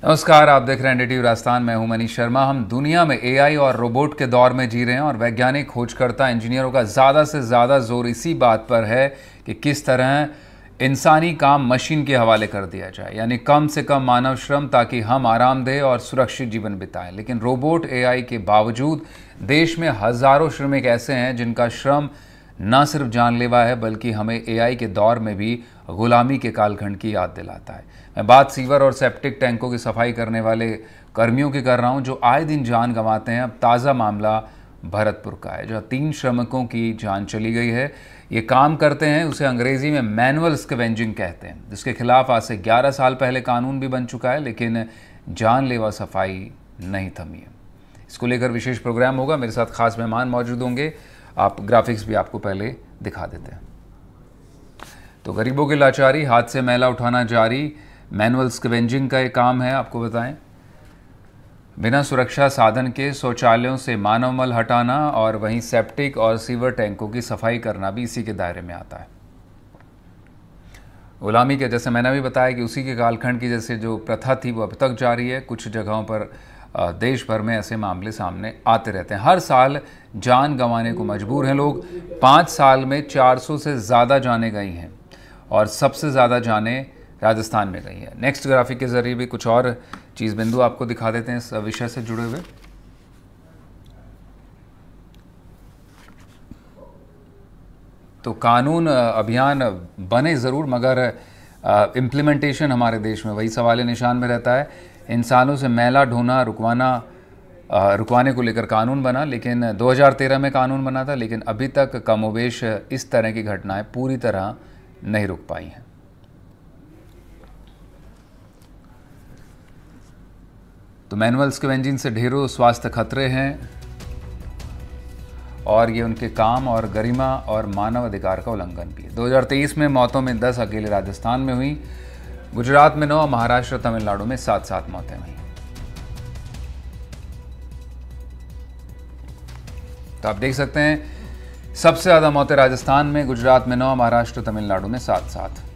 नमस्कार, आप देख रहे हैं एनडीटीवी राजस्थान। मैं हूं मनीष शर्मा। हम दुनिया में एआई और रोबोट के दौर में जी रहे हैं और वैज्ञानिक, खोजकर्ता, इंजीनियरों का ज़्यादा से ज़्यादा जोर इसी बात पर है कि किस तरह इंसानी काम मशीन के हवाले कर दिया जाए, यानी कम से कम मानव श्रम, ताकि हम आरामदेह और सुरक्षित जीवन बिताएं। लेकिन रोबोट एआई के बावजूद देश में हज़ारों श्रमिक ऐसे हैं जिनका श्रम न सिर्फ जानलेवा है बल्कि हमें एआई के दौर में भी गुलामी के कालखंड की याद दिलाता है। मैं बात सीवर और सेप्टिक टैंकों की सफाई करने वाले कर्मियों की कर रहा हूं जो आए दिन जान गंवाते हैं। अब ताज़ा मामला भरतपुर का है, जहां 3 श्रमिकों की जान चली गई है। ये काम करते हैं, उसे अंग्रेजी में मैनुअल स्कैवेंजिंग कहते हैं, जिसके खिलाफ आज से 11 साल पहले कानून भी बन चुका है, लेकिन जानलेवा सफाई नहीं थमी है। इसको लेकर विशेष प्रोग्राम होगा। मेरे साथ खास मेहमान मौजूद होंगे। आप ग्राफिक्स भी आपको पहले दिखा देते हैं। तो गरीबों की लाचारी, हाथ से मैला उठाना जारी, मैनुअल स्कैवेंजिंग का एक काम है। आपको बताएं, बिना सुरक्षा साधन के शौचालयों से मानव मल हटाना और वहीं सेप्टिक और सीवर टैंकों की सफाई करना भी इसी के दायरे में आता है। गुलामी के, जैसे मैंने भी बताया कि उसी के कालखंड की जैसे जो प्रथा थी वो अब तक जारी है। कुछ जगहों पर देश भर में ऐसे मामले सामने आते रहते हैं। हर साल जान गंवाने को मजबूर हैं लोग। 5 साल में 400 से ज़्यादा जानें गई हैं और सबसे ज़्यादा जानें राजस्थान में गई है। नेक्स्ट ग्राफिक के ज़रिए भी कुछ और चीज़ बिंदु आपको दिखा देते हैं इस विषय से जुड़े हुए। तो कानून अभियान बने ज़रूर, मगर इम्प्लीमेंटेशन हमारे देश में वही सवाल निशान में रहता है। इंसानों से मैला ढोना रुकवाने को लेकर कानून बना, लेकिन 2013 में कानून बना था, लेकिन अभी तक कमोबेश इस तरह की घटनाएं पूरी तरह नहीं रुक पाई हैं। तो मैनुअल स्कैवेंजिंग से ढेरों स्वास्थ्य खतरे हैं और ये उनके काम और गरिमा और मानव अधिकार का उल्लंघन भी है। 2023 में मौतों में 10 अकेले राजस्थान में हुई, गुजरात में 9, महाराष्ट्र, तमिलनाडु में 7-7 मौतें हुई। तो आप देख सकते हैं सबसे ज़्यादा मौतें राजस्थान में, गुजरात में 9, महाराष्ट्र, तमिलनाडु में 7-7।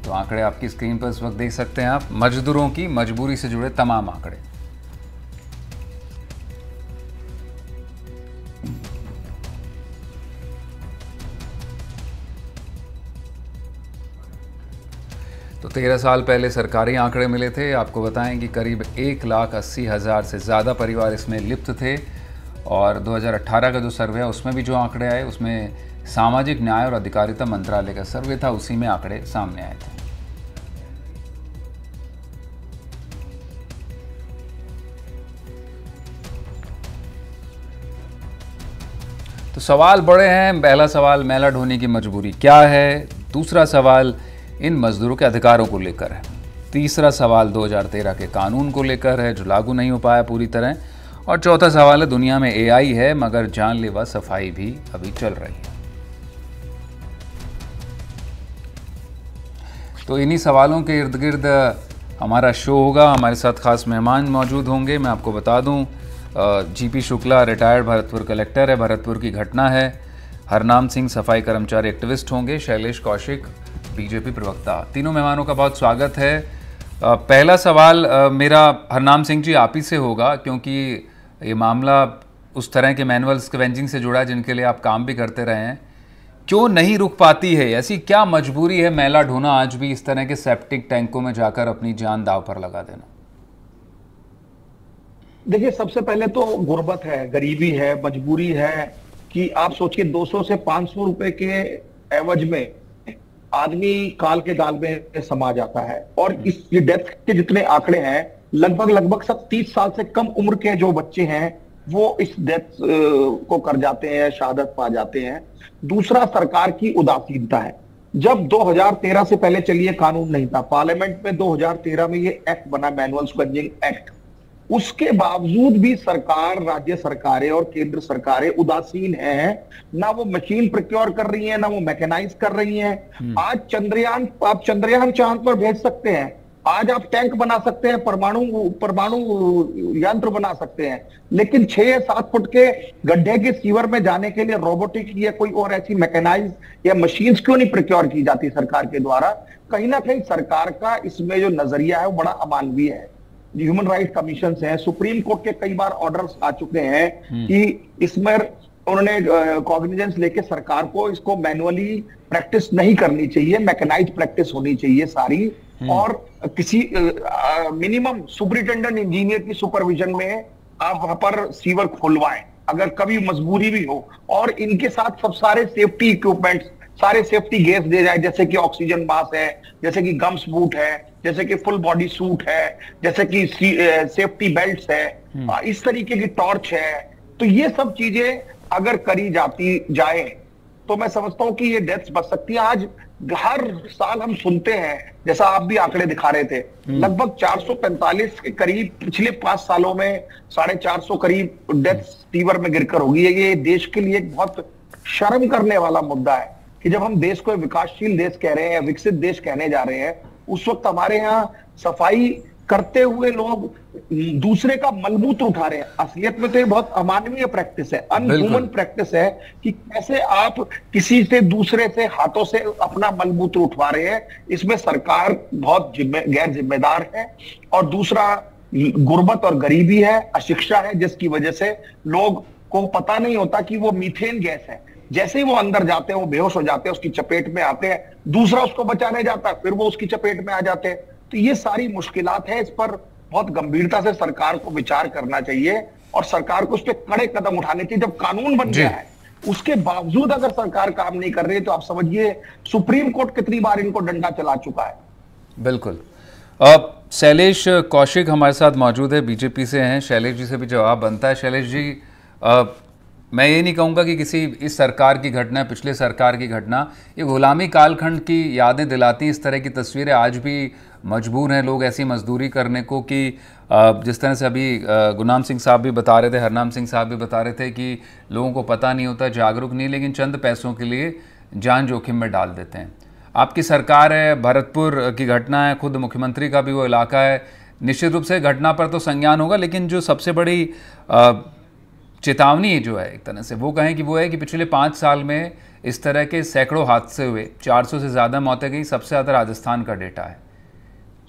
तो आंकड़े आपकी स्क्रीन पर इस वक्त देख सकते हैं आप, मजदूरों की मजबूरी से जुड़े तमाम आंकड़े। तो 13 साल पहले सरकारी आंकड़े मिले थे। आपको बताएं कि करीब 1,80,000 से ज़्यादा परिवार इसमें लिप्त थे और 2018 का जो सर्वे है उसमें भी जो आंकड़े आए उसमें सामाजिक न्याय और अधिकारिता मंत्रालय का सर्वे था, उसी में आंकड़े सामने आए थे। तो सवाल बड़े हैं। पहला सवाल, मैला ढोने की मजबूरी क्या है? दूसरा सवाल, इन मजदूरों के अधिकारों को लेकर है। तीसरा सवाल 2013 के कानून को लेकर है जो लागू नहीं हो पाया पूरी तरह। और चौथा सवाल है, दुनिया में एआई है मगर जानलेवा सफाई भी अभी चल रही है। तो इन्हीं सवालों के इर्द गिर्द हमारा शो होगा। हमारे साथ खास मेहमान मौजूद होंगे। मैं आपको बता दूं, GP Shukla retired Bharatpur collector है, भरतपुर की घटना है। हरनाम सिंह सफाई कर्मचारी एक्टिविस्ट होंगे। शैलेश कौशिक बीजेपी प्रवक्ता। तीनों मेहमानों का बहुत स्वागत है। पहला सवाल मेरा हरनाम सिंह जी आप ही से होगा, क्योंकि ये मामला उस तरह के मैनुअल स्कैवेंजिंग से जुड़ा है जिनके लिए आप काम भी करते रहे हैं। क्यों नहीं रुक पाती है? ऐसी क्या मजबूरी है मैला ढोना आज भी, इस तरह के सेप्टिक टैंकों में जाकर अपनी जान दांव पर लगा देना? देखिए, सबसे पहले तो गुर्बत है, गरीबी है, मजबूरी है कि आप सोचिए 200 से 500 रुपए के एवज में आदमी काल के गाल में समा जाता है। और इस डेथ के जितने आंकड़े हैं, लगभग सब 30 साल से कम उम्र के जो बच्चे हैं वो इस डेथ को कर जाते हैं, शहादत पा जाते हैं। दूसरा, सरकार की उदासीनता है। जब 2013 से पहले चलिए कानून नहीं था, पार्लियामेंट में 2013 में ये एक्ट बना, मैनुअल स्कैवेंजिंग एक्ट, उसके बावजूद भी सरकार, राज्य सरकारें और केंद्र सरकारें उदासीन हैं। ना वो मशीन प्रोक्योर कर रही हैं, ना वो मैकेनाइज कर रही हैं। आज चंद्रयान, आप चंद्रयान चांद पर भेज सकते हैं, आज आप टैंक बना सकते हैं, परमाणु परमाणु यंत्र बना सकते हैं, लेकिन 6 या 7 फुट के गड्ढे के सीवर में जाने के लिए रोबोटिक या कोई और ऐसी मैकेनाइज या मशीन्स क्यों नहीं प्रोक्योर की जाती सरकार के द्वारा? कहीं ना कहीं सरकार का इसमें जो नजरिया है वो बड़ा अमानवीय है। ह्यूमन राइट कमीशन है, सुप्रीम कोर्ट के कई बार ऑर्डर्स आ चुके हैं कि इसमें उन्होंने कॉग्निजेंस लेके सरकार को इसको मैनुअली प्रैक्टिस नहीं करनी चाहिए, मैकेनाइज प्रैक्टिस होनी चाहिए सारी, और किसी मिनिमम सुपरिटेंडेंट इंजीनियर की सुपरविजन में आप वहां पर सीवर खुलवाएं अगर कभी मजबूरी भी हो, और इनके साथ सब सारे सेफ्टी इक्विपमेंट्स, सारे सेफ्टी गेयर्स दे जाए, जैसे कि ऑक्सीजन मास्क है, जैसे कि गम्स बूट है, जैसे कि फुल बॉडी सूट है, जैसे कि सेफ्टी बेल्ट है, इस तरीके की टॉर्च है। तो ये सब चीजें अगर करी जाती जाए तो मैं समझता हूं कि ये डेथ्स बच सकती है। आज हर साल हम सुनते हैं, जैसा आप भी आंकड़े दिखा रहे थे, लगभग 445 के करीब पिछले 5 सालों में 450 करीब डेथ्स फीवर में गिरकर होगी। ये देश के लिए एक बहुत शर्म करने वाला मुद्दा है कि जब हम देश को विकासशील देश कह रहे हैं, विकसित देश कहने जा रहे हैं, उस वक्त हमारे यहाँ सफाई करते हुए लोग दूसरे का मलमूत्र उठा रहे हैं। असलियत में तो ये बहुत अमानवीय प्रैक्टिस है, अनह्यूमन प्रैक्टिस है कि कैसे आप किसी से दूसरे से हाथों से अपना मलमूत्र उठवा रहे हैं। इसमें सरकार बहुत गैर जिम्मेदार है, और दूसरा गुर्बत और गरीबी है, अशिक्षा है, जिसकी वजह से लोग को पता नहीं होता कि वो मीथेन गैस है। जैसे ही वो अंदर जाते हैं वो बेहोश हो जाते हैं, उसकी चपेट में आते हैं, दूसरा उसको बचाने जाता है, फिर वो उसकी चपेट में आ जाते हैं। तो ये सारी मुश्किलात है, इस पर बहुत गंभीरता से सरकार को विचार करना चाहिए, और सरकार को उस पर कड़े कदम उठाने चाहिए। जब कानून बन गया है उसके बावजूद अगर सरकार काम नहीं कर रही है तो आप समझिए सुप्रीम कोर्ट कितनी बार इनको डंडा चला चुका है। बिल्कुल। शैलेश कौशिक हमारे साथ मौजूद है, बीजेपी से हैं। शैलेश जी से भी जवाब बनता है। शैलेश जी, मैं ये नहीं कहूँगा कि किसी इस सरकार की घटना, पिछले सरकार की घटना, ये गुलामी कालखंड की यादें दिलाती हैं। इस तरह की तस्वीरें आज भी मजबूर हैं लोग ऐसी मजदूरी करने को कि जिस तरह से अभी गुरनाम सिंह साहब भी बता रहे थे, हरनाम सिंह साहब भी बता रहे थे कि लोगों को पता नहीं होता, जागरूक नहीं, लेकिन चंद पैसों के लिए जान जोखिम में डाल देते हैं। आपकी सरकार है, भरतपुर की घटना है, खुद मुख्यमंत्री का भी वो इलाका है, निश्चित रूप से घटना पर तो संज्ञान होगा, लेकिन जो सबसे बड़ी चेतावनी जो है एक तरह से वो कहें कि वो है कि पिछले 5 साल में इस तरह के सैकड़ों हादसे हुए, 400 से ज़्यादा मौतें गई, सबसे ज़्यादा राजस्थान का डेटा है।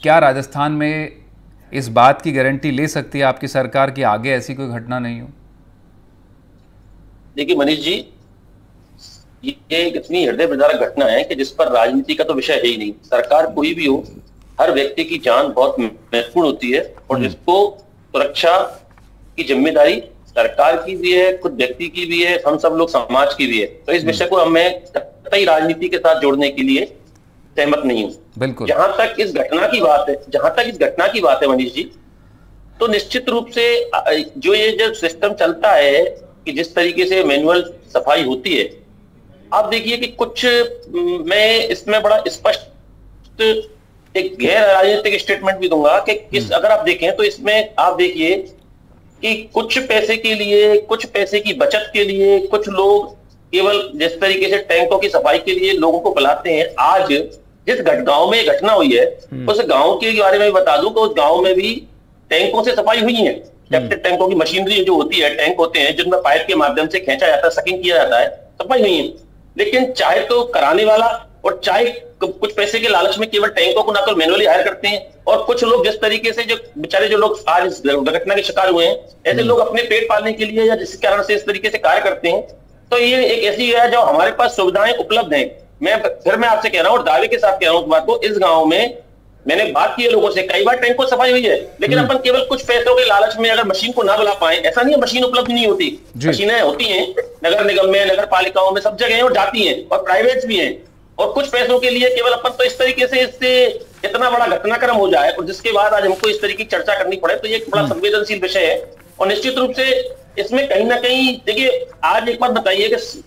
क्या राजस्थान में इस बात की गारंटी ले सकती है आपकी सरकार कि आगे ऐसी कोई घटना नहीं हो? देखिए मनीष जी, ये इतनी हृदय विदारक घटना है कि जिस पर राजनीति का तो विषय है ही नहीं। सरकार कोई भी हो, हर व्यक्ति की जान बहुत महत्वपूर्ण होती है, और जिसको सुरक्षा की जिम्मेदारी सरकार की भी है, खुद व्यक्ति की भी है, हम सब लोग समाज की भी है। तो इस विषय को मैं कतई राजनीति के साथ जोड़ने के लिए सहमत नहीं हूं। बिल्कुल। जहां तक इस घटना की बात है मनीष जी, तो निश्चित रूप से जो सिस्टम चलता है कि जिस तरीके से मैनुअल सफाई होती है, आप देखिए कि कुछ मैं इसमें बड़ा स्पष्ट एक गैर राजनीतिक स्टेटमेंट भी दूंगा कि अगर आप देखें तो इसमें आप देखिए कि कुछ पैसे के लिए, कुछ पैसे की बचत के लिए कुछ लोग केवल जिस तरीके से टैंकों की सफाई के लिए लोगों को बुलाते हैं। आज जिस गांव में घटना हुई है उस गांव के बारे में बता दूं कि उस गांव में भी टैंकों से सफाई हुई है। सेप्टिक टैंकों की मशीनरी जो होती है, टैंक होते हैं जिनमें पाइप के माध्यम से खींचा जाता है, सकिंग किया जाता है, सफाई हुई है। लेकिन चाहे तो कराने वाला और चाहे कुछ पैसे के लालच में केवल टैंकों को ना तो मैनुअली हायर करते हैं, और कुछ लोग जिस तरीके से जो बेचारे जो लोग आज इस दुर्घटना के शिकार हुए हैं, ऐसे लोग अपने पेट पालने के लिए या जिस कारण से इस तरीके से कार्य करते हैं। तो ये एक ऐसी है जो हमारे पास सुविधाएं उपलब्ध हैं। मैं आपसे कह रहा हूँ और दावे के साथ कह रहा हूँ बात को, इस गांव में मैंने बात की है लोगों से, कई बार टैंक को सफाई हुई है, लेकिन अपन केवल कुछ पैसों के लालच में अगर मशीन को ना बुला पाए, ऐसा नहीं है मशीन उपलब्ध नहीं होती, मशीनें होती हैं नगर निगम में, नगर पालिकाओं में, सब जगह और जाती हैं, और प्राइवेट भी हैं, और कुछ पैसों के लिए केवल अपन तो इस तरीके से इससे इतना बड़ा घटनाक्रम हो जाए और जिसके बाद आज हमको इस तरीके की चर्चा करनी पड़े, तो ये एक बड़ा संवेदनशील विषय है। और निश्चित रूप से इसमें कहीं ना कहीं देखिए, आज एक बात बताइए कि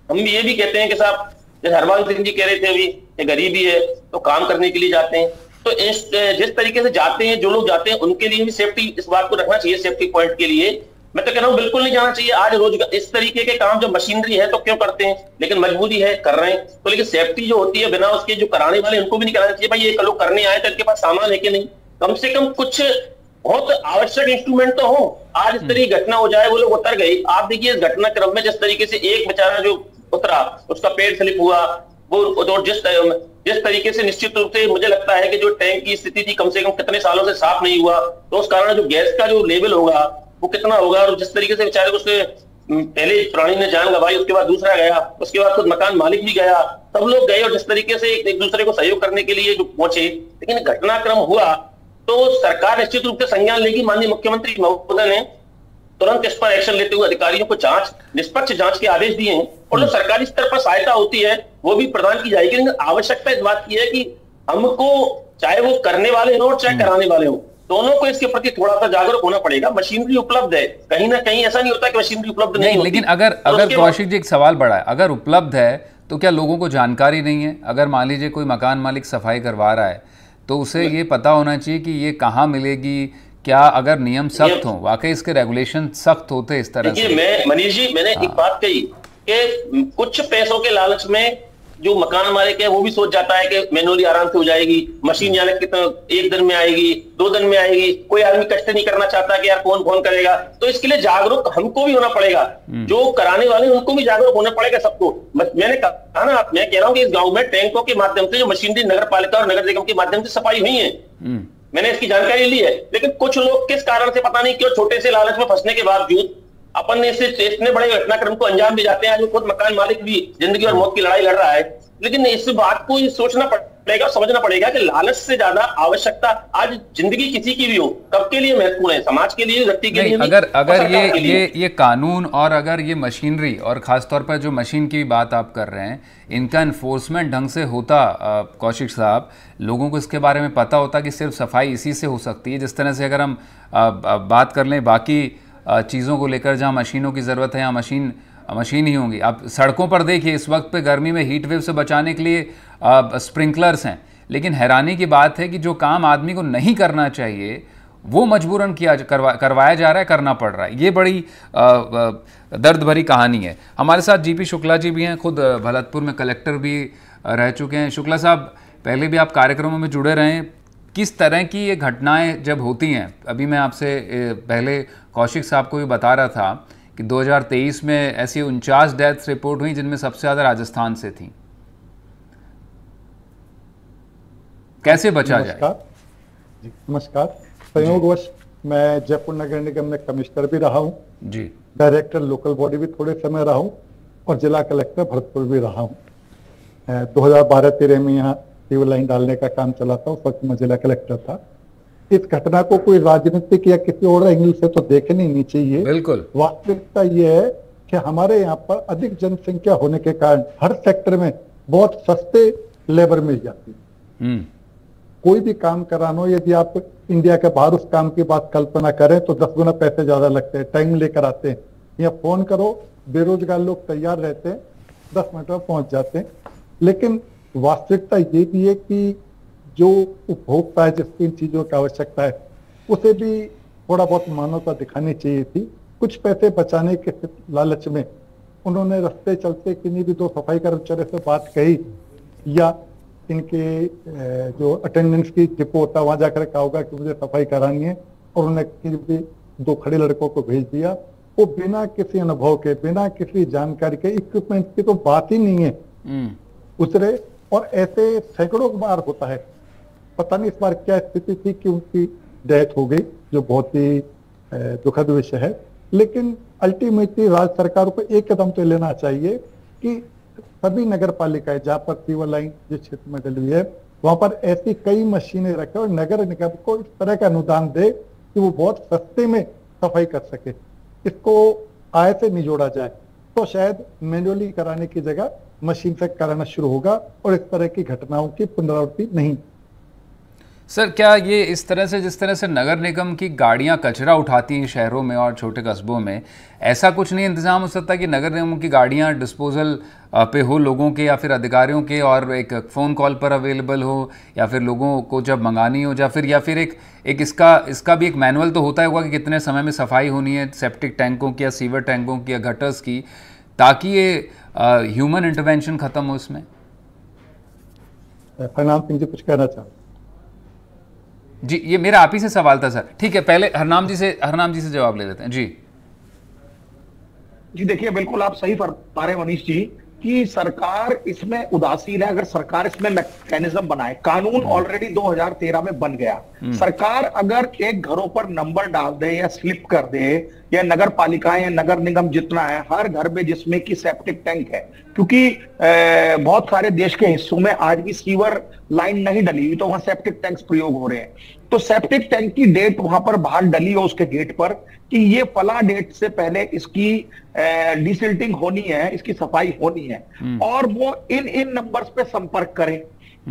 हम ये भी कहते हैं कि साहब, जैसे हरवाल सिंह जी कह रहे थे अभी, ये गरीबी है तो काम करने के लिए जाते हैं, तो जिस तरीके से जाते हैं, जो लोग जाते हैं उनके लिए भी सेफ्टी, इस बात को रखना चाहिए सेफ्टी पॉइंट के लिए मैं तो कह रहा हूँ बिल्कुल नहीं जाना चाहिए। आज रोजगार इस तरीके के काम जो मशीनरी है तो क्यों करते हैं, लेकिन मजबूरी है कर रहे हैं तो, लेकिन सेफ्टी जो होती है बिना उसके जो कराने वाले उनको भी नहीं कराना चाहिए। भाई ये लोग करने आए तो इनके पास सामान है कि नहीं, कम से कम कुछ बहुत आवश्यक इंस्ट्रूमेंट तो हो। आज इस तरह की घटना हो जाए, वो लोग उतर गए। आप देखिए इस घटना क्रम में जिस तरीके से एक बेचारा जो उतरा उसका पेट स्लिप हुआ, वो जिस तरीके से निश्चित रूप से मुझे लगता है कि जो टैंक की स्थिति थी कम से कम कितने सालों से साफ नहीं हुआ, तो उस कारण जो गैस का जो लेवल होगा वो कितना होगा। और जिस तरीके से बेचारे उसने पहले प्राणी ने जान गंवाई, उसके बाद दूसरा गया, उसके बाद खुद मकान मालिक भी गया, सब लोग गए और जिस तरीके से एक दूसरे को सहयोग करने के लिए जो पहुंचे, लेकिन घटनाक्रम हुआ तो सरकार निश्चित रूप से संज्ञान लेगी। माननीय मुख्यमंत्री महोदय ने तुरंत इस पर एक्शन लेते हुए अधिकारियों को निष्पक्ष जांच के आदेश दिए हैं और जो सरकारी स्तर पर सहायता होती है वो भी प्रदान की जाएगी। लेकिन आवश्यकता इस बात की है कि हमको चाहे वो करने वाले हो चाहे कराने वाले हो, दोनों को इसके प्रति थोड़ा सा जागरूक होना पड़ेगा। मशीनरी उपलब्ध है, कहीं ना कहीं ऐसा नहीं होता कि मशीनरी उपलब्ध नहीं होती। लेकिन अगर कौशिक जी एक सवाल बड़ा है, अगर उपलब्ध है तो क्या लोगों को जानकारी नहीं है? अगर मान लीजिए कोई मकान मालिक सफाई करवा रहा है तो उसे ये पता होना चाहिए कि ये कहाँ मिलेगी, क्या अगर नियम सख्त हो, वाकई इसके रेगुलेशन सख्त होते इस तरह से? मैं मनीष जी मैंने एक बात कही कि कुछ पैसों के लालच में जो मकान मालिक है वो भी सोच जाता है कि मैनुअली आराम से हो जाएगी, मशीन जाने कितना एक दिन में आएगी, 2 दिन में आएगी, कोई आदमी कष्ट नहीं करना चाहता कि यार कौन फोन करेगा। तो इसके लिए जागरूक हमको भी होना पड़ेगा, जो कराने वाले उनको भी जागरूक होना पड़ेगा सबको। मैंने कहा ना, मैं कह रहा हूँ कि इस गाँव में टैंकों के माध्यम से जो मशीनरी नगर पालिका और नगर निगम के माध्यम से सफाई हुई है, मैंने इसकी जानकारी ली है। लेकिन कुछ लोग किस कारण से पता नहीं क्यों छोटे से लालच में फंसने के बावजूद अपन ने इतने बड़े घटनाक्रम को अंजाम दे जाते हैं। आज खुद मकान मालिक भी जिंदगी और मौत की लड़ाई लड़ रहा है। लेकिन इस बात को सोचना पड़ेगा, समझना पड़ेगा कि लालच से ज्यादा आवश्यकता आज जिंदगी किसी की भी हो कब के लिए महत्वपूर्ण है, समाज के लिए, व्यक्ति के लिए। अगर ये कानून और अगर ये मशीनरी और खासतौर पर जो मशीन की बात आप कर रहे हैं, इनका इन्फोर्समेंट ढंग से होता कौशिक साहब, लोगों को इसके बारे में पता होता कि सिर्फ सफाई इसी से हो सकती है। जिस तरह से अगर हम बात कर लें बाकी चीज़ों को लेकर, जहाँ मशीनों की ज़रूरत है, यहाँ मशीन ही होंगी। आप सड़कों पर देखिए इस वक्त पे गर्मी में हीट वेव से बचाने के लिए स्प्रिंकलर्स हैं, लेकिन हैरानी की बात है कि जो काम आदमी को नहीं करना चाहिए वो मजबूरन करवाया जा रहा है, करना पड़ रहा है। ये बड़ी दर्द भरी कहानी है। हमारे साथ जीपी शुक्ला जी भी हैं, खुद भरतपुर में कलेक्टर भी रह चुके हैं। शुक्ला साहब, पहले भी आप कार्यक्रमों में जुड़े रहे हैं, किस तरह की ये घटनाएं जब होती हैं, अभी मैं आपसे पहले कौशिक साहब को भी बता रहा था कि 2023 में ऐसी 49 डेथ्स रिपोर्ट हुई जिनमें सबसे ज़्यादा राजस्थान से थी, कैसे बचा जाए? नमस्कार। संयोगवश मैं जयपुर नगर निगम में कमिश्नर भी रहा हूँ जी, डायरेक्टर लोकल बॉडी भी थोड़े समय रहा हूँ और जिला कलेक्टर भरतपुर भी रहा हूँ। 2012-13 में यहाँ सीवर लाइन डालने का काम चला था, उस वक्त मैं जिला कलेक्टर था। इस घटना को कोई राजनीतिक या किसी और एंगल से तो देखनी नहीं चाहिए। बिल्कुल, वास्तविकता ये है कि हमारे यहाँ पर अधिक जनसंख्या होने के कारण हर सेक्टर में बहुत सस्ते लेबर मिल जाती है। कोई भी काम कराना हो, यदि आप इंडिया के बाहर उस काम की बात कल्पना करें तो 10 गुना पैसे ज्यादा लगते हैं, टाइम लेकर आते हैं। या फोन करो, बेरोजगार लोग तैयार रहते हैं, 10 मिनट में पहुंच जाते हैं। लेकिन वास्तविकता ये भी है कि जो उपभोक्ता है, जिसको इन चीजों की आवश्यकता है, उसे भी थोड़ा बहुत मानवता दिखानी चाहिए थी। कुछ पैसे बचाने के लालच में उन्होंने रास्ते चलते किन्हीं भी 2 सफाई कर्मचारी से बात कही या इनके जो अटेंडेंस की डिपो होता है वहां जाकर कहा होगा कि मुझे सफाई करानी है, और उन्होंने किसी भी 2 खड़े लड़कों को भेज दिया। वो बिना किसी अनुभव के, बिना किसी जानकारी के, इक्विपमेंट की तो बात ही नहीं है, उतरे। और ऐसे सैकड़ों बार होता है। पता नहीं इस बार क्या स्थिति थी कि उनकी डेथ हो गई, जो बहुत ही दुखद विषय है। लेकिन अल्टीमेटली राज्य सरकार को एक कदम तो लेना चाहिए कि सभी नगर पालिकाएं जहां पर सीवर लाइन जिस क्षेत्र में डली है वहां पर ऐसी कई मशीनें रखे और नगर निगम को इस तरह का अनुदान दे कि वो बहुत सस्ते में सफाई कर सके। इसको आय से नहीं जोड़ा जाए तो शायद मैन्युअली कराने की जगह मशीन से कराना शुरू होगा और इस तरह की घटनाओं की पुनरावृत्ति नहीं। सर, क्या ये इस तरह से, जिस तरह से नगर निगम की गाड़ियां कचरा उठाती हैं शहरों में और छोटे कस्बों में, ऐसा कुछ नहीं इंतजाम हो सकता कि नगर निगम की गाड़ियां डिस्पोजल पे हो लोगों के या फिर अधिकारियों के, और एक फ़ोन कॉल पर अवेलेबल हो, या फिर लोगों को जब मंगानी हो, या फिर एक इसका भी एक मैनुअल तो होता होगा कि कितने समय में सफाई होनी है सेप्टिक टैंकों की या सीवर टैंकों की या गटर्स की, ताकि ये ह्यूमन इंटरवेंशन खत्म हो इसमें। हरनाम सिंह जी कुछ कहना चाहते? जी, ये मेरा आप ही से सवाल था सर। ठीक है, पहले हरनाम जी से जवाब ले लेते हैं। जी जी, देखिए बिल्कुल आप सही फरमा रहे हैं मनीष जी कि सरकार इसमें उदासीन है। अगर सरकार इसमें मैकेनिज्म बनाए, कानून ऑलरेडी 2013 में बन गया, सरकार अगर एक घरों पर नंबर डाल दे या स्लिप कर दे, या नगर पालिकाएं या नगर निगम जितना है, हर घर में जिसमें कि सेप्टिक टैंक है, क्योंकि बहुत सारे देश के हिस्सों में आज भी सीवर लाइन नहीं डली हुई, तो वहां सेप्टिक टैंक्स प्रयोग हो रहे हैं। तो सेप्टिक टैंक की डेट वहां पर बाहर डली हो उसके गेट पर कि ये फला डेट से पहले इसकी डिसिल्टिंग होनी है, इसकी सफाई होनी है, और वो इन नंबर्स पे संपर्क करें।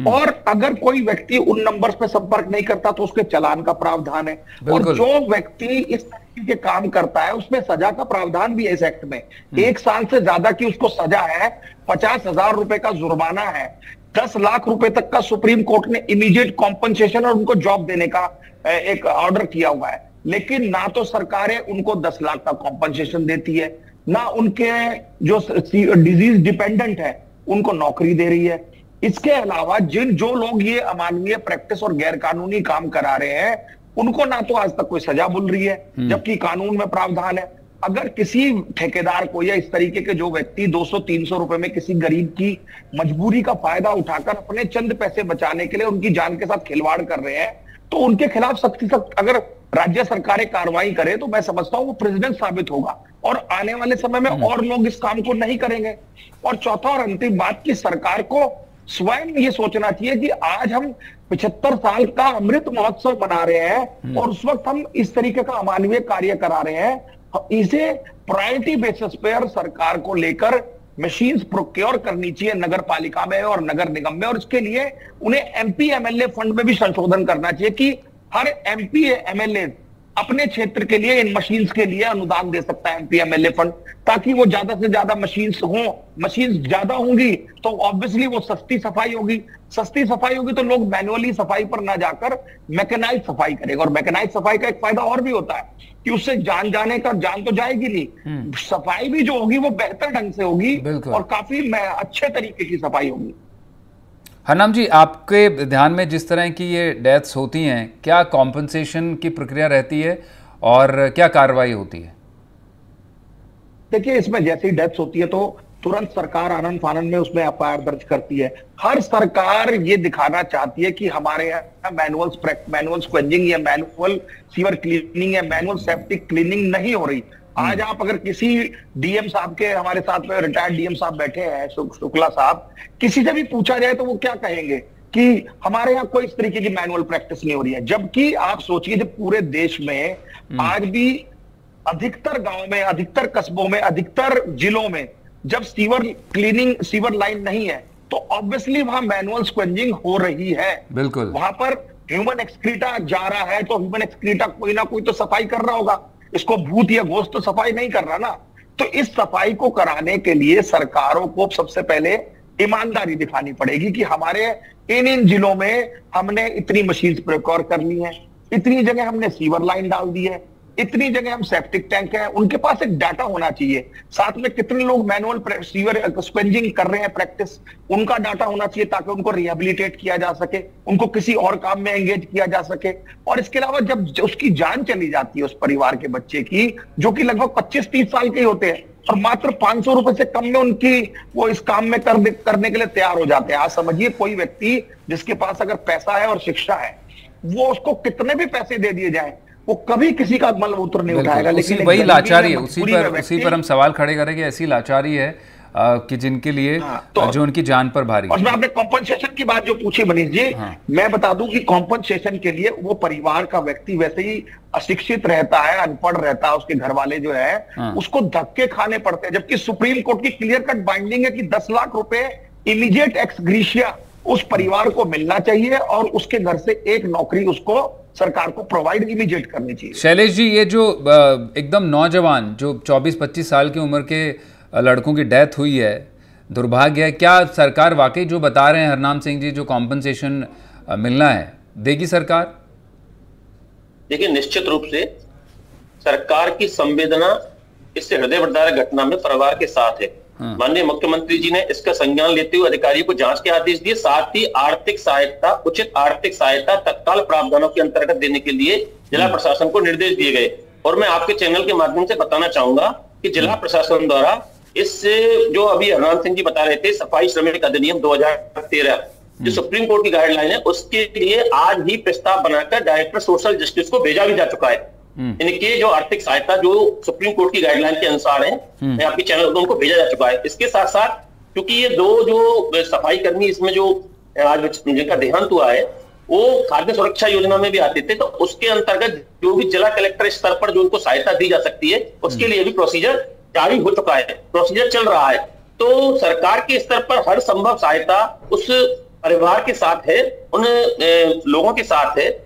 और अगर कोई व्यक्ति उन नंबर्स पे संपर्क नहीं करता तो उसके चालान का प्रावधान है, और जो व्यक्ति इस तरीके के काम करता है उसमें सजा का प्रावधान भी है इस एक्ट में। 1 साल से ज्यादा की उसको सजा है, 50,000 रुपए का जुर्माना है, 10 लाख रुपए तक का सुप्रीम कोर्ट ने इमीडिएट कॉम्पनसेशन और उनको जॉब देने का एक ऑर्डर किया हुआ है। लेकिन ना तो सरकारें उनको 10 लाख का कॉम्पनसेशन देती है, ना उनके जो डिजीज डिपेंडेंट है उनको नौकरी दे रही है। इसके अलावा जो लोग ये अमानवीय प्रैक्टिस और गैर कानूनी काम करा रहे हैं उनको ना तो आज तक कोई सजा मिल रही है, जबकि कानून में प्रावधान है। अगर किसी ठेकेदार को या इस तरीके के जो व्यक्ति 200-300 रुपए में किसी गरीब की मजबूरी का फायदा उठाकर अपने चंद पैसे बचाने के लिए उनकी जान के साथ खिलवाड़ कर रहे हैं, तो उनके खिलाफ सख्त अगर राज्य सरकारें कार्रवाई करें तो मैं समझता हूं वो प्रेसिडेंट साबित होगा, और आने वाले समय में और लोग इस काम को नहीं करेंगे। और चौथा और अंतिम बात की सरकार को स्वयं ये सोचना चाहिए कि आज हम 75 साल का अमृत महोत्सव मना रहे हैं और उस वक्त हम इस तरीके का अमानवीय कार्य करा रहे हैं। इसे प्रायोरिटी बेसिस पर सरकार को लेकर मशीन्स प्रोक्योर करनी चाहिए नगर पालिका में और नगर निगम में, और इसके लिए उन्हें एमपी एमएलए फंड में भी संशोधन करना चाहिए कि हर एमपी एमएलए अपने क्षेत्र के लिए इन मशीन्स के लिए अनुदान दे सकता है, एमपी एमएलए फंड, ताकि वो ज्यादा से ज्यादा मशीन्स हो। मशीन्स ज्यादा होंगी तो ऑब्वियसली वो सस्ती सफाई होगी, सस्ती सफाई होगी तो लोग मैनुअली सफाई पर ना जाकर मैकेनाइज सफाई करेगा। और मैकेनाइज सफाई का एक फायदा और भी होता है कि उससे जान जाने का जान तो जाएगी नहीं, सफाई भी जो होगी वो बेहतर ढंग से होगी और काफी अच्छे तरीके की सफाई होगी। हरनाम जी, आपके ध्यान में जिस तरह की ये डेथ्स होती हैं, क्या कॉम्पनसेशन की प्रक्रिया रहती है और क्या कार्रवाई होती है? देखिए, इसमें जैसे ही डेथ्स होती है तो तुरंत सरकार आनन फानन में उसमें एफआईआर दर्ज करती है। हर सरकार ये दिखाना चाहती है कि हमारे यहाँ मैनुअल स्क्वेंजिंग या मैनुअल सीवर क्लीनिंग या मैनुअल सेप्टिक क्लीनिंग नहीं हो रही। आज आप अगर किसी डीएम साहब के, हमारे साथ में रिटायर्ड डीएम साहब बैठे हैं शुक्ला साहब, किसी से भी पूछा जाए तो वो क्या कहेंगे कि हमारे यहाँ कोई इस तरीके की मैनुअल प्रैक्टिस नहीं हो रही है। जबकि आप सोचिए जब पूरे देश में आज भी अधिकतर गांव में, अधिकतर कस्बों में, अधिकतर जिलों में जब सीवर क्लीनिंग, सीवर लाइन नहीं है तो ऑब्वियसली वहां मैनुअल स्क्वेंजिंग हो रही है। बिल्कुल, वहां पर ह्यूमन एक्सक्रीटा जा रहा है तो ह्यूमन एक्सक्रीटा कोई ना कोई तो सफाई कर रहा होगा, इसको भूत या घोस्ट तो सफाई नहीं कर रहा ना। तो इस सफाई को कराने के लिए सरकारों को सबसे पहले ईमानदारी दिखानी पड़ेगी कि हमारे इन जिलों में हमने इतनी मशीन प्रोक्योर कर ली है, इतनी जगह हमने सीवर लाइन डाल दी है, इतनी जगह हम सेप्टिक टैंक है। उनके पास एक डाटा होना चाहिए, साथ में कितने लोग मैनुअल सीवर स्क्वेंजिंग कर रहे हैं प्रैक्टिस, उनका डाटा होना चाहिए ताकि उनको रिहेबिलिटेट किया जा सके, उनको किसी और काम में एंगेज किया जा सके। और इसके अलावा जब उसकी जान चली जाती है उस परिवार के बच्चे की, जो कि लगभग 25-30 साल के होते हैं, और मात्र 500 रुपए से कम में उनकी वो इस काम में करने के लिए तैयार हो जाते हैं। आज समझिए कोई व्यक्ति जिसके पास अगर पैसा है और शिक्षा है, वो उसको कितने भी पैसे दे दिए जाए वो कभी किसी का मलमूत्र नहीं उठाएगा। लेकिन वही लाचारी है, उसी पर हम सवाल खड़े करेंगे। ऐसी लाचारी है कि जिनके लिए जो उनकी जान पर भारी। और मैं आपने कॉम्पनसेशन की बात जो पूछी मनीष जी, मैं बता दूं कि कॉम्पनसेशन के लिए वो परिवार का व्यक्ति वैसे ही अशिक्षित रहता है, अनपढ़ रहता है, उसके घर वाले जो है उसको धक्के खाने पड़ते हैं। जबकि सुप्रीम कोर्ट की क्लियर कट बाइंडिंग है कि 10 लाख रुपए इमीडिएट एक्स ग्रीशिया उस परिवार को मिलना चाहिए और उसके घर से एक नौकरी उसको सरकार को प्रोवाइड इमीडिएट करनी चाहिए। शैलेश जी, ये जो एकदम नौजवान जो 24-25 साल की उम्र के लड़कों की डेथ हुई है, दुर्भाग्य है, क्या सरकार वाकई जो बता रहे हैं हरनाम सिंह जी, जो कॉम्पनसेशन मिलना है, देगी सरकार? देखिए, निश्चित रूप से सरकार की संवेदना इससे हृदय विदारक घटना में परिवार के साथ है। माननीय मुख्यमंत्री जी ने इसका संज्ञान लेते हुए अधिकारियों को जांच के आदेश दिए, साथ ही आर्थिक सहायता, उचित आर्थिक सहायता तत्काल प्रावधानों के अंतर्गत देने के लिए जिला प्रशासन को निर्देश दिए गए। और मैं आपके चैनल के माध्यम से बताना चाहूंगा कि जिला प्रशासन द्वारा इससे जो अभी हरनाम सिंह जी बता रहे थे, सफाई श्रमिक अधिनियम 2013 जो सुप्रीम कोर्ट की गाइडलाइन है, उसके लिए आज ही प्रस्ताव बनाकर डायरेक्टर सोशल जस्टिस को भेजा भी जा चुका है। इनके जो आर्थिक सहायता जो सुप्रीम कोर्ट की गाइडलाइन के अनुसार है, मैं आपके चैनल को उनको भेजा जा चुका है। इसके साथ साथ क्योंकि ये दो जो सफाई कर्मी इसमें जो आज जिनका देहांत हुआ है वो खाद्य सुरक्षा योजना में भी आते थे, तो उसके अंतर्गत जो भी जिला कलेक्टर स्तर पर जो उनको सहायता दी जा सकती है उसके लिए भी प्रोसीजर जारी हो चुका है, प्रोसीजर चल रहा है। तो सरकार के स्तर पर हर संभव सहायता उस परिवार के साथ है, उन लोगों के साथ है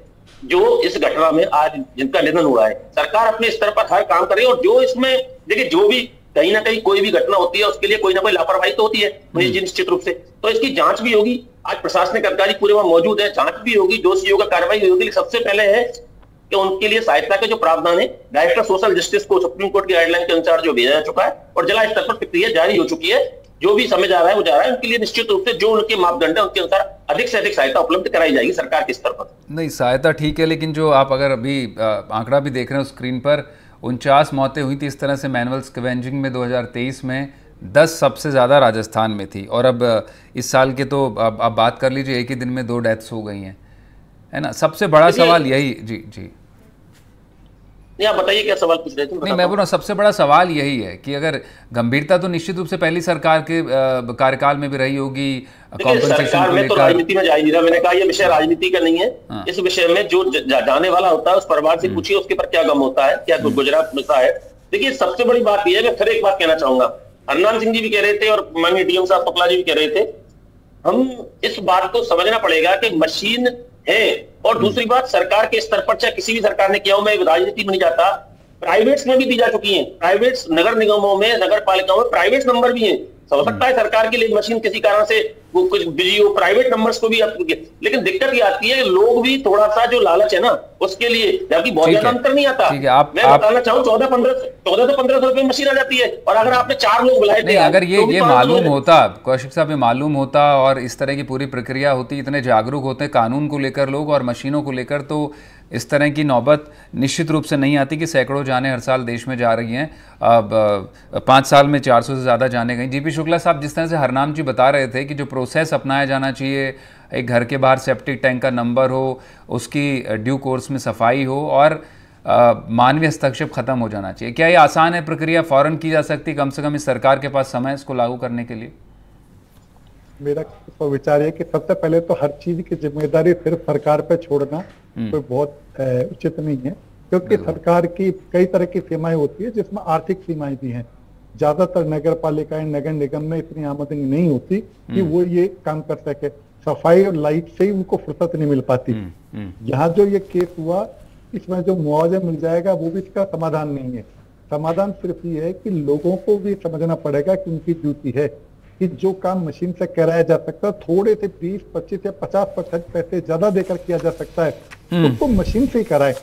जो इस घटना में आज जिनका निधन हुआ है। सरकार अपने स्तर पर हर काम करे और जो इसमें देखिए, जो भी कहीं ना कहीं कोई भी घटना होती है उसके लिए कोई ना कोई लापरवाही तो होती है निश्चित रूप से, तो इसकी जांच भी होगी। आज प्रशासनिक अधिकारी पूरे वहां मौजूद है, जांच भी होगी, दोषी होगा कार्रवाई होगी। सबसे पहले है कि उनके लिए सहायता का जो प्रावधान है डायरेक्टर सोशल जस्टिस को सुप्रीम कोर्ट की गाइडलाइन के अनुसार जो भेजा जा चुका है और जिला स्तर पर प्रक्रिया जारी हो चुकी है। जो भी समय जा रहा है वो जा रहा है, उनके लिए निश्चित रूप से जो उनके मापदंड है उनके अनुसार अधिक से अधिक सहायता उपलब्ध कराई जाएगी सरकार के स्तर पर। नहीं, सहायता ठीक है, लेकिन जो आप अगर अभी आंकड़ा भी देख रहे हैं स्क्रीन पर, 49 मौतें हुई थी इस तरह से मैनुअल स्कैवेंजिंग में 2023 में, 10 सबसे ज़्यादा राजस्थान में थी। और अब इस साल के तो आप बात कर लीजिए, एक ही दिन में 2 डेथ्स हो गई हैं, है ना। सबसे बड़ा सवाल यही, जी जी आप बताइए क्या सवाल पूछ रहे थे? नहीं, मैं बोल रहा हूँ सबसे बड़ा सवाल यही है कि अगर गंभीरता तो निश्चित रूप से पहली सरकार के कार्यकाल में भी रही होगी, सरकार में तो राजनीति में जा ही नहीं रहा। मैंने कहा ये विषय राजनीति का नहीं है। इस विषय में जो जाने वाला होता है उस परिवार से पूछिए उसके पर क्या गम होता है, क्या गुजरात होता है। देखिए, सबसे बड़ी बात यह है, मैं फिर एक बात कहना चाहूंगा, हरनाम सिंह जी भी कह रहे थे और माननीय डीएम साहब पकला जी भी कह रहे थे, हम इस बात को समझना पड़ेगा कि मशीन है। और दूसरी बात, सरकार के स्तर पर चाहे किसी भी सरकार ने किया हो, मैं राजनीति में नहीं जाता, प्राइवेट्स में भी दी जा चुकी हैं। प्राइवेट्स नगर निगमों में, नगर पालिकाओं में प्राइवेट नंबर भी हैं। हो सकता है सरकार के लिए मशीन किसी कारण से वो कुछ बिजी हो, प्राइवेट नंबर्स को भी, लेकिन दिक्कत ये आती है लोग भी थोड़ा सा जो लालच है ना उसके लिए, जबकि बहुत ज्यादा अंतर नहीं आता। मैं बताना चाहूँ 1400 से 1500 रुपए मशीन आ जाती है, और अगर आपने 4 लोग बुलाए थे, अगर ये मालूम होता, कौशिक साहब, ये मालूम होता और इस तरह की पूरी प्रक्रिया होती, इतने जागरूक होते कानून को लेकर लोग और मशीनों को लेकर, तो इस तरह की नौबत निश्चित रूप से नहीं आती कि सैकड़ों जानें हर साल देश में जा रही हैं। अब 5 साल में 400 से ज़्यादा जाने गई। जीपी शुक्ला साहब, जिस तरह से हरनाम जी बता रहे थे कि जो प्रोसेस अपनाया जाना चाहिए, एक घर के बाहर सेप्टिक टैंक का नंबर हो, उसकी ड्यू कोर्स में सफाई हो और मानवीय हस्तक्षेप खत्म हो जाना चाहिए। क्या ये आसान है प्रक्रिया, फ़ौरन की जा सकती, कम से कम इस सरकार के पास समय इसको लागू करने के लिए? मेरा तो विचार है कि सबसे पहले तो हर चीज की जिम्मेदारी सिर्फ सरकार पे छोड़ना कोई बहुत उचित नहीं है, क्योंकि सरकार की कई तरह की सीमाएं होती है जिसमें आर्थिक सीमाएं भी हैं। ज्यादातर नगर पालिकाएं, नगर निगम में इतनी आमदनी नहीं होती कि वो ये काम कर सके। सफाई और लाइट से ही उनको फुर्सत नहीं मिल पाती। यहाँ जो ये केस हुआ, इसमें जो मुआवजा मिल जाएगा वो भी इसका समाधान नहीं है। समाधान सिर्फ ये है कि लोगों को भी समझना पड़ेगा कि उनकी ड्यूटी है कि जो काम मशीन से कराया जा सकता है, थोड़े से 20, 25 या 50% पैसे ज्यादा देकर किया जा सकता है, तो उसको मशीन से ही कराए।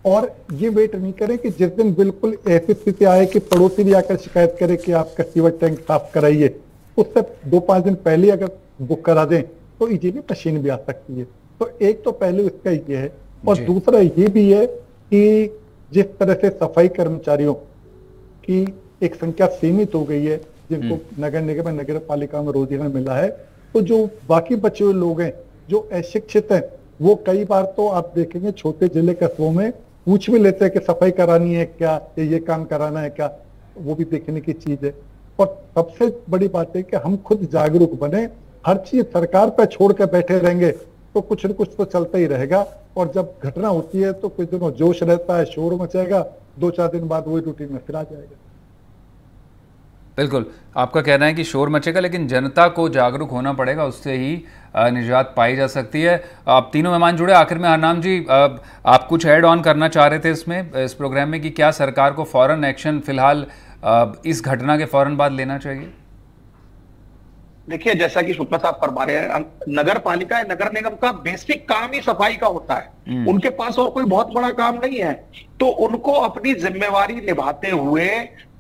और ये वेट नहीं करें कि जिस दिन बिल्कुल ऐसी स्थिति आए कि पड़ोसी भी आकर शिकायत करे कि आपका सीवर टैंक साफ कराइए, उससे 2-5 दिन पहले अगर बुक करा दें तो इजीली मशीन भी आ सकती है। तो एक तो पहले इसका ये है, और दूसरा ये भी है कि जिस तरह से सफाई कर्मचारियों की एक संख्या सीमित हो गई है जिनको नगर निगम, नगर पालिका में रोजगार मिला है, तो जो बाकी बचे हुए लोग हैं जो अशिक्षित हैं, वो कई बार तो आप देखेंगे छोटे जिले कस्बों में पूछ भी लेते हैं कि सफाई करानी है क्या, ये काम कराना है क्या, वो भी देखने की चीज है। और सबसे बड़ी बात है कि हम खुद जागरूक बने। हर चीज सरकार पर छोड़ कर बैठे रहेंगे तो कुछ न कुछ तो चलता ही रहेगा, और जब घटना होती है तो कुछ दिनों जोश रहता है, शोर मचेगा, 2-4 दिन बाद वही रूटीन में फिर आ जाएगा। बिल्कुल, आपका कहना है कि शोर मचेगा, लेकिन जनता को जागरूक होना पड़ेगा, उससे ही निजात पाई जा सकती है। आप तीनों मेहमान जुड़े, आखिर में हरनाम जी, आप कुछ ऐड ऑन करना चाह रहे थे इस प्रोग्राम में कि क्या सरकार को फौरन एक्शन फिलहाल इस घटना के फौरन बाद लेना चाहिए? देखिए, जैसा कि शुक्ला साहब फरमा रहे हैं, नगर पालिका, नगर निगम का बेसिक काम ही सफाई का होता है। उनके पास और कोई बहुत बड़ा काम नहीं है, तो उनको अपनी जिम्मेवारी निभाते हुए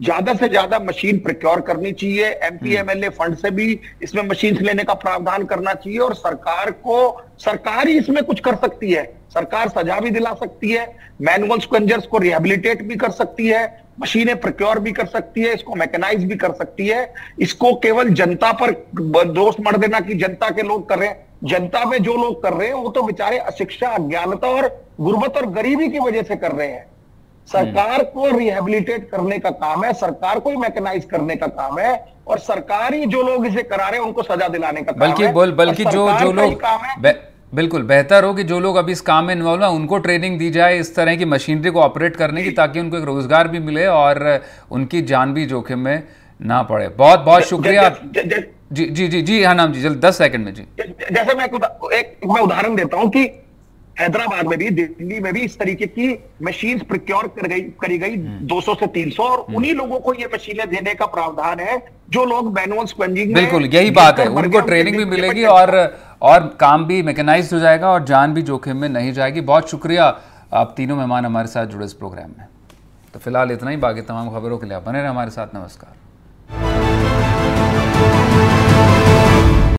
ज्यादा से ज्यादा मशीन प्रोक्योर करनी चाहिए। एमपी एमएलए फंड से भी इसमें मशीन लेने का प्रावधान करना चाहिए, और सरकार ही इसमें कुछ कर सकती है। सरकार सजा भी दिला सकती है, मैनुअल स्क्वेंजर्स को रिहेबिलिटेट भी कर सकती है, मशीनें प्रोक्योर भी कर सकती है, इसको मैकेनाइज भी कर सकती है। इसको केवल जनता पर दोष मढ़ देना कि जनता के लोग कर रहे हैं, जनता में जो लोग कर रहे हैं वो तो बेचारे अशिक्षा, अज्ञानता और गुर्बत और गरीबी की वजह से कर रहे हैं। सरकार को रिहेबिलिटेट करने का काम है, सरकार को ही मैकेनाइज करने का काम है, और सरकार ही जो लोग इसे करा रहे हैं उनको सजा दिलाने का काम है। बल्कि जो लोग, बिल्कुल बेहतर हो कि जो लोग अभी इस काम में इन्वॉल्व हैं उनको ट्रेनिंग दी जाए इस तरह की मशीनरी को ऑपरेट करने की, ताकि उनको एक रोजगार भी मिले और उनकी जान भी जोखिम में ना पड़े। बहुत बहुत शुक्रिया। जी जी जी जी, हाँ नाम जी, जल्द 10 सेकंड में जी। जैसे मैं उदाहरण देता हूं कि हैदराबाद में भी, दिल्ली में भी इस तरीके की मशीन प्रोक्योर करी गई 200 से 300, और उन्हीं लोगों को ये मशीनें देने का प्रावधान है जो लोग मैनुअल स्क्वेंजिंग। बिल्कुल यही बात है, उनको ट्रेनिंग भी मिलेगी और काम भी मैकेनाइज्ड हो जाएगा और जान भी जोखिम में नहीं जाएगी। बहुत शुक्रिया आप तीनों मेहमान हमारे साथ जुड़े इस प्रोग्राम में। तो फिलहाल इतना ही, बाकी तमाम खबरों के लिए आप बने रहे हमारे साथ। नमस्कार।